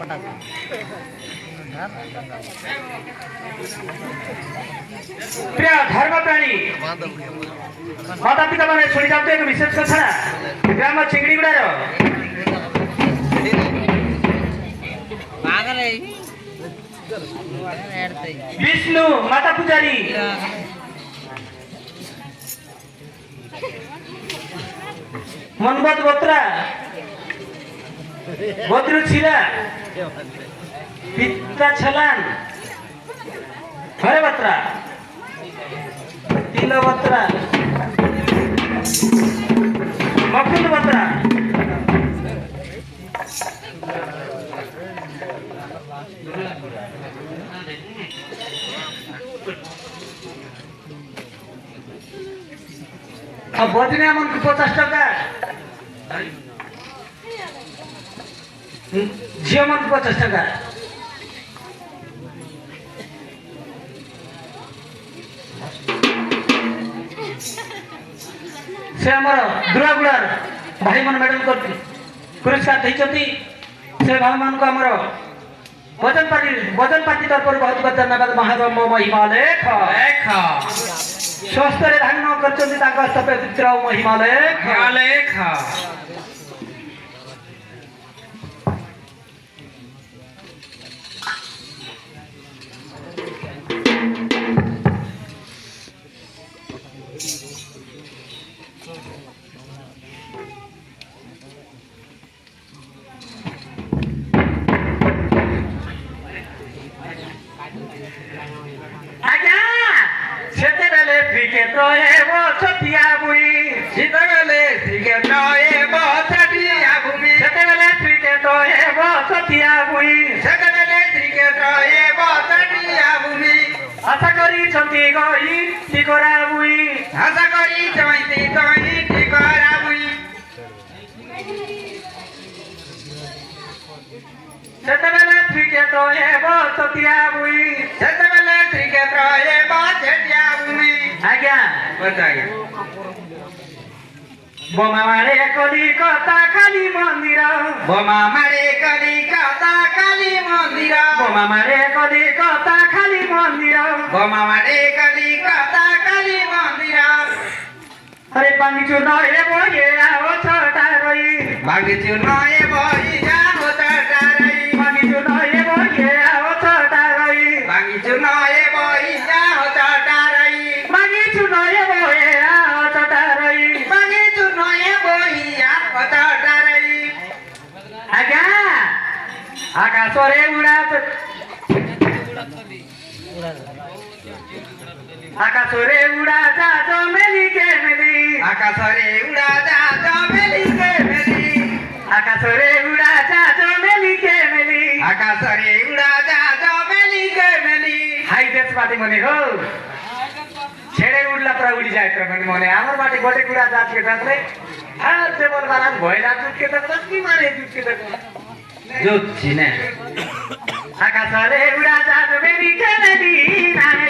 प्रिय धर्म प्राणी माता पिता मैंने शुणी जाते एक विशेष कथा ग्राम चिंगड़ीगुड़ार विष्णु माता पुजारी मनबत बत्रा बद्रु छिला पिता छलान हरे बत्रा तिल बत्रा मकुंद बत्रा अब बजने मन को 50 टाका झियो मन को 50 टाका से हमर दुरागुड़ार भाई मन मेडल कर पुरस्कार देइछथि से भाई मन को हमर वजन पार्टी तरफ बहुत बहुत धन्यवाद महाराम महिमाले स्वस्थ रे धारण करछथि ताका सपेत्र महिमाले आशा करी छंती गई टिकोरा बुई आशा करी छंती गई टिकोरा बुई सेतबेले क्रिकेट हेबो सतिया बुई सेतबेले क्रिकेट हेबो सेटिया बुई आज्ञा बताइए बोमा मारे कलिकता काली मंदिर बोमा मारे कलिकता काली मंदिर बोमा मारे कलिकता काली मंदिर बोमा मारे कलिकता काली मंदिर अरे बांगचू नए बोये आओ छोटा रही बांगचू नए बोये आओ छोटा रही बांगचू नए बोये आओ छोटा रही बांगचू नए बोये आओ छोटा रही बांगचू नए बोये आओ छोटा रही बांगचू नए बोये आओ छोटा रही आज्ञा आकाशरे उड़ात आकाशरे उड़ा जा तो मेली के मेली आकाशरे उड़ा जा तो मेली के मेली आकाशरे उड़ा जा तो मेली के मेली आकाशरे उड़ा जा तो मेली के मेली हाई देश बाटे मने हो छेड़े उड़ला पर उड़ी जाए तर मने हमर बाटे गोटे कुरा जात के तकले हर टेबल वाला भइला दूध के तक की मारे दूध के तक जो छिने आकाशरे उड़ा जा तो मेली के मेली नाने